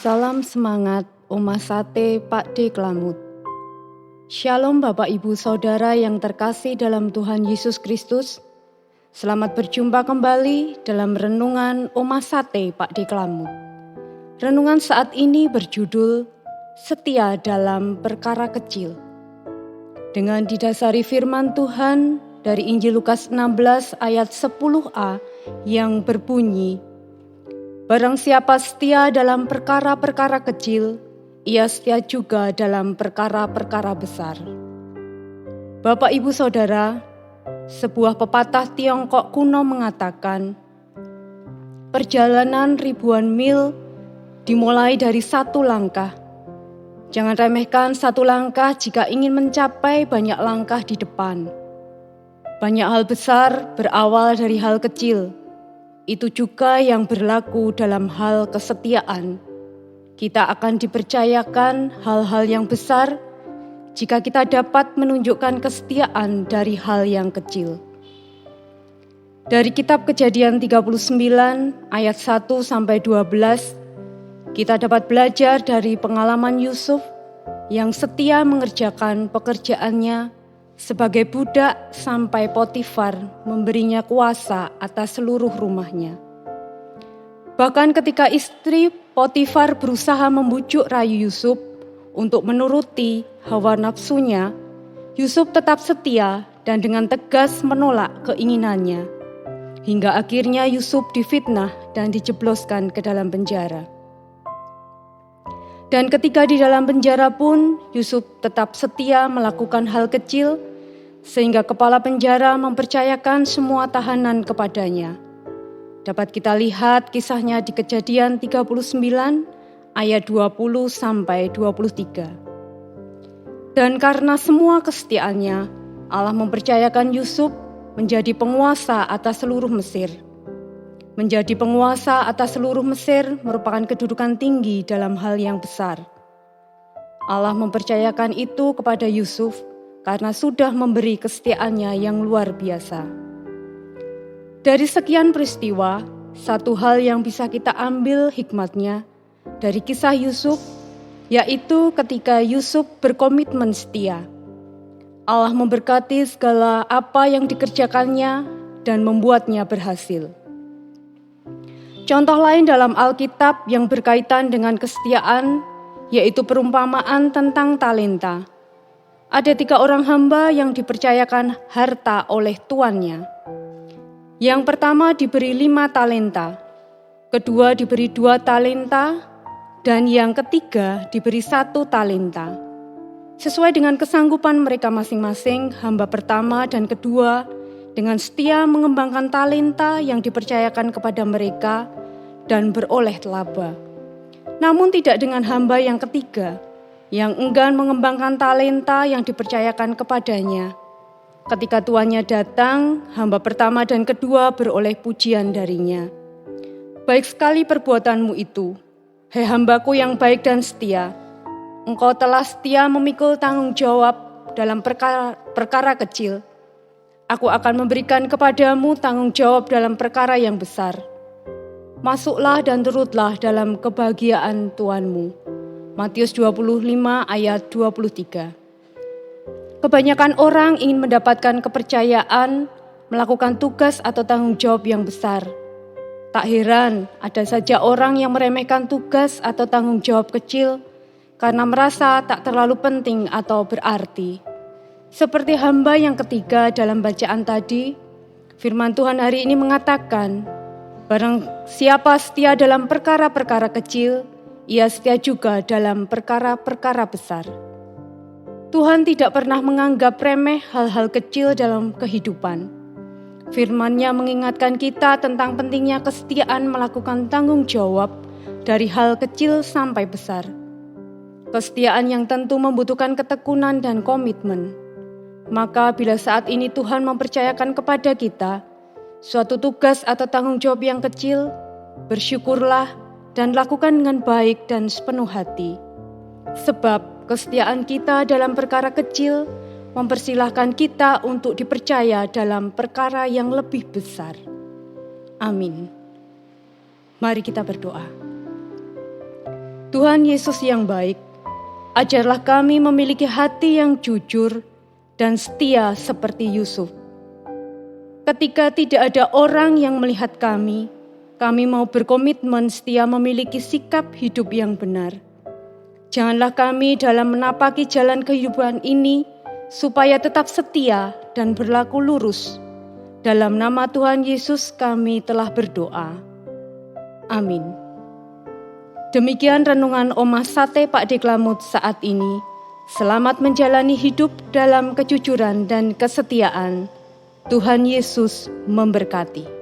Salam semangat Oma Sate Pak D. Klamut. Shalom Bapak Ibu Saudara yang terkasih dalam Tuhan Yesus Kristus. Selamat berjumpa kembali dalam renungan Oma Sate Pak D. Klamut. Renungan saat ini berjudul Setia dalam Perkara Kecil. Dengan didasari firman Tuhan dari Injil Lukas 16 ayat 10a yang berbunyi, barang siapa setia dalam perkara-perkara kecil, ia setia juga dalam perkara-perkara besar. Bapak Ibu Saudara, sebuah pepatah Tiongkok kuno mengatakan, perjalanan ribuan mil dimulai dari satu langkah. Jangan remehkan satu langkah jika ingin mencapai banyak langkah di depan. Banyak hal besar berawal dari hal kecil. Itu juga yang berlaku dalam hal kesetiaan. Kita akan dipercayakan hal-hal yang besar jika kita dapat menunjukkan kesetiaan dari hal yang kecil. Dari kitab Kejadian 39 ayat 1-12, kita dapat belajar dari pengalaman Yusuf yang setia mengerjakan pekerjaannya sebagai budak sampai Potifar memberinya kuasa atas seluruh rumahnya. Bahkan ketika istri Potifar berusaha membujuk rayu Yusuf untuk menuruti hawa nafsunya, Yusuf tetap setia dan dengan tegas menolak keinginannya. Hingga akhirnya Yusuf difitnah dan dijebloskan ke dalam penjara. Dan ketika di dalam penjara pun, Yusuf tetap setia melakukan hal kecil, sehingga kepala penjara mempercayakan semua tahanan kepadanya. Dapat kita lihat kisahnya di Kejadian 39 ayat 20-23. Dan karena semua kesetiaannya, Allah mempercayakan Yusuf menjadi penguasa atas seluruh Mesir. Menjadi penguasa atas seluruh Mesir merupakan kedudukan tinggi dalam hal yang besar. Allah mempercayakan itu kepada Yusuf karena sudah memberi kesetiaannya yang luar biasa. Dari sekian peristiwa, satu hal yang bisa kita ambil hikmatnya dari kisah Yusuf, yaitu ketika Yusuf berkomitmen setia. Allah memberkati segala apa yang dikerjakannya dan membuatnya berhasil. Contoh lain dalam Alkitab yang berkaitan dengan kesetiaan, yaitu perumpamaan tentang talenta. Ada 3 orang hamba yang dipercayakan harta oleh tuannya. Yang pertama diberi 5 talenta. kedua diberi 2 talenta, dan yang ketiga diberi 1 talenta. Sesuai dengan kesanggupan mereka masing-masing, hamba pertama dan kedua dengan setia mengembangkan talenta yang dipercayakan kepada mereka dan beroleh laba. Namun tidak dengan hamba yang ketiga, yang enggan mengembangkan talenta yang dipercayakan kepadanya. Ketika tuannya datang, hamba pertama dan kedua beroleh pujian darinya. Baik sekali perbuatanmu itu, hai hambaku yang baik dan setia. Engkau telah setia memikul tanggung jawab dalam perkara kecil. Aku akan memberikan kepadamu tanggung jawab dalam perkara yang besar. Masuklah dan turutlah dalam kebahagiaan Tuanmu. Matius 25 ayat 23. Kebanyakan orang ingin mendapatkan kepercayaan, melakukan tugas atau tanggung jawab yang besar. Tak heran ada saja orang yang meremehkan tugas atau tanggung jawab kecil karena merasa tak terlalu penting atau berarti. Seperti hamba yang ketiga dalam bacaan tadi, firman Tuhan hari ini mengatakan, barang siapa setia dalam perkara-perkara kecil, ia setia juga dalam perkara-perkara besar. Tuhan tidak pernah menganggap remeh hal-hal kecil dalam kehidupan. Firman-Nya mengingatkan kita tentang pentingnya kesetiaan melakukan tanggung jawab dari hal kecil sampai besar. Kesetiaan yang tentu membutuhkan ketekunan dan komitmen. Maka bila saat ini Tuhan mempercayakan kepada kita suatu tugas atau tanggung jawab yang kecil, bersyukurlah dan lakukan dengan baik dan sepenuh hati. Sebab kesetiaan kita dalam perkara kecil mempersilahkan kita untuk dipercaya dalam perkara yang lebih besar. Amin. Mari kita berdoa. Tuhan Yesus yang baik, ajarlah kami memiliki hati yang jujur dan setia seperti Yusuf. Ketika tidak ada orang yang melihat kami mau berkomitmen setia memiliki sikap hidup yang benar. Janganlah kami dalam menapaki jalan kehidupan ini supaya tetap setia dan berlaku lurus. Dalam nama Tuhan Yesus kami telah berdoa. Amin. Demikian renungan Omah Sate Pak Deklamut saat ini. Selamat menjalani hidup dalam kejujuran dan kesetiaan. Tuhan Yesus memberkati.